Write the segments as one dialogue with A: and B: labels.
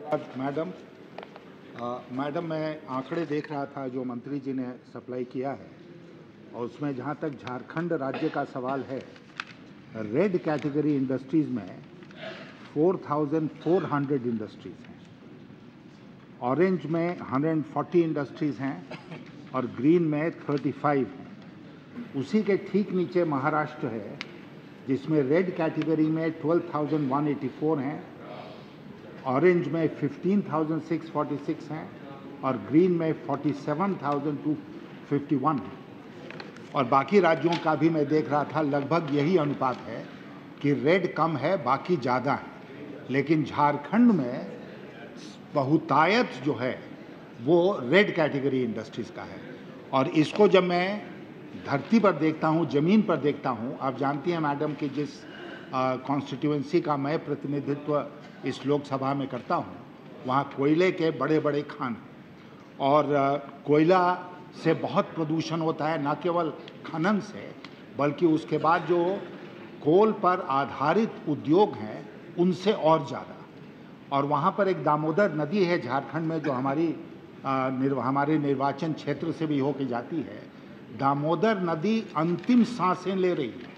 A: Madam madam, मैं आंकड़े देख रहा था जो मंत्री जी ने सप्लाई किया है, और उसमें जहां तक झारखंड राज्य का सवाल है, रेड कैटेगरी इंडस्ट्रीज में 4,400 इंडस्ट्रीज हैं, ऑरेंज में 140 इंडस्ट्रीज हैं और ग्रीन में 35 हैं। उसी के ठीक नीचे महाराष्ट्र है, जिसमें रेड कैटेगरी में 12,184 हैं, ऑरेंज में 15,646 हैं और ग्रीन में 47,251 हैं। और बाकी राज्यों का भी मैं देख रहा था, लगभग यही अनुपात है कि रेड कम है, बाकी ज़्यादा है। लेकिन झारखंड में बहुतायत जो है वो रेड कैटेगरी इंडस्ट्रीज़ का है। और इसको जब मैं धरती पर देखता हूँ, ज़मीन पर देखता हूँ, आप जानती हैं मैडम कि जिस कॉन्स्टिट्यूएंसी का मैं प्रतिनिधित्व इस लोकसभा में करता हूँ, वहाँ कोयले के बड़े बड़े खान और कोयला से बहुत प्रदूषण होता है, न केवल खनन से बल्कि उसके बाद जो कोल पर आधारित उद्योग हैं उनसे और ज़्यादा। और वहाँ पर एक दामोदर नदी है झारखंड में, जो हमारे निर्वाचन क्षेत्र से भी होकर जाती है। दामोदर नदी अंतिम सांसें ले रही है।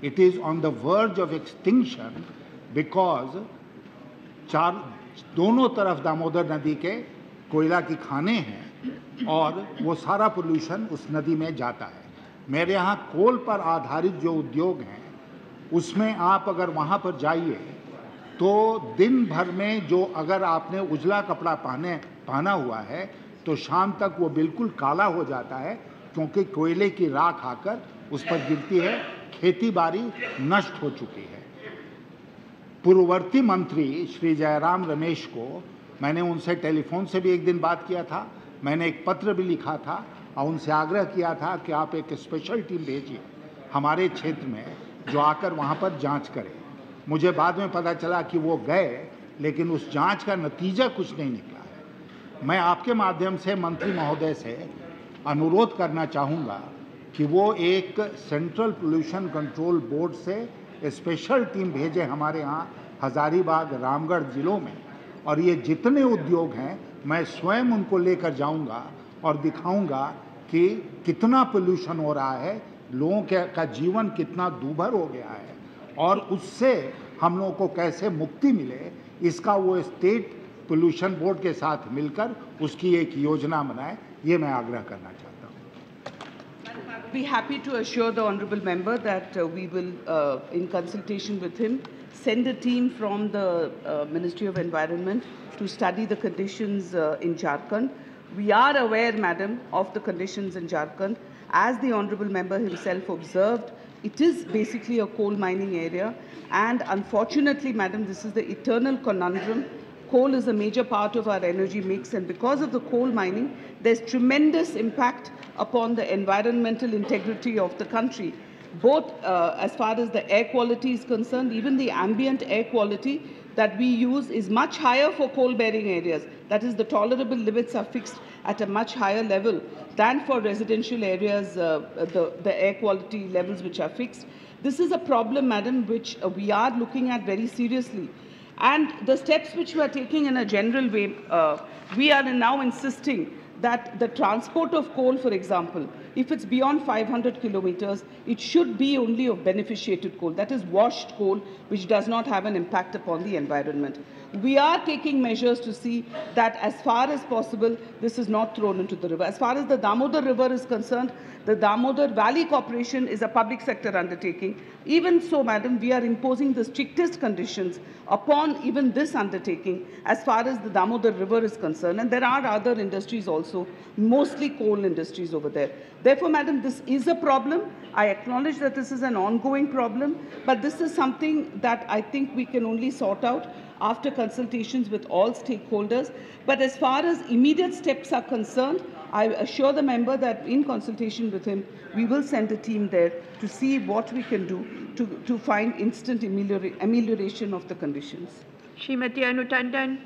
A: It is on the verge of extinction because दोनों तरफ दामोदर नदी के कोयला की खाने हैं और वो सारा पोल्यूशन उस नदी में जाता है। मेरे यहाँ कोल पर आधारित जो उद्योग हैं उसमें आप अगर वहाँ पर जाइए तो दिन भर में जो अगर आपने उजला कपड़ा पहना हुआ है तो शाम तक वो बिल्कुल काला हो जाता है, क्योंकि कोयले की राख आकर उस पर गिरती है। खेती बाड़ी नष्ट हो चुकी है। पूर्ववर्ती मंत्री श्री जयराम रमेश को मैंने उनसे टेलीफोन से भी एक दिन बात किया था, मैंने एक पत्र भी लिखा था और उनसे आग्रह किया था कि आप एक स्पेशल टीम भेजिए हमारे क्षेत्र में जो आकर वहाँ पर जांच करे। मुझे बाद में पता चला कि वो गए, लेकिन उस जांच का नतीजा कुछ नहीं निकला है। मैं आपके माध्यम से मंत्री महोदय से अनुरोध करना चाहूँगा कि वो एक सेंट्रल पोल्यूशन कंट्रोल बोर्ड से स्पेशल टीम भेजे हमारे यहाँ हजारीबाग, रामगढ़ जिलों में, और ये जितने उद्योग हैं मैं स्वयं उनको लेकर जाऊंगा और दिखाऊंगा कि कितना पोल्यूशन हो रहा है, लोगों का जीवन कितना दूभर हो गया है और उससे हम लोगों को कैसे मुक्ति मिले, इसका वो स्टेट पोल्यूशन बोर्ड के साथ मिलकर उसकी एक योजना बनाए, ये मैं आग्रह करना चाहता हूँ।
B: Be happy to assure the honourable member that we will, in consultation with him, send a team from the Ministry of Environment to study the conditions in Jharkhand. We are aware, madam, of the conditions in Jharkhand. As the honourable member himself observed, it is basically a coal mining area, and unfortunately, madam, this is the eternal conundrum. Coal is a major part of our energy mix, and because of the coal mining, there's tremendous impact upon the environmental integrity of the country, both as far as the air quality is concerned. Even the ambient air quality that we use is much higher for coal-bearing areas. That is, the tolerable limits are fixed at a much higher level than for residential areas, the air quality levels which are fixed. This is a problem, madam, which we are looking at very seriously. And the steps which we are taking in a general way, we are now insisting that the transport of coal, for example, if it's beyond 500 kilometers, it should be only of beneficiated coal, that is washed coal, which does not have an impact upon the environment. We are taking measures to see that as far as possible, this is not thrown into the river. As far as the Damodar River is concerned, the Damodar Valley Corporation is a public sector undertaking. Even so, madam, we are imposing the strictest conditions upon even this undertaking as far as the Damodar River is concerned. And there are other industries also, mostly coal industries over there. Therefore, madam, this is a problem. I acknowledge that this is an ongoing problem, but this is something that I think we can only sort out after consultations with all stakeholders. But as far as immediate steps are concerned, I assure the member that in consultation with him, we will send a team there to see what we can do to find instant amelioration of the conditions.
C: Srimati Anu Tandon.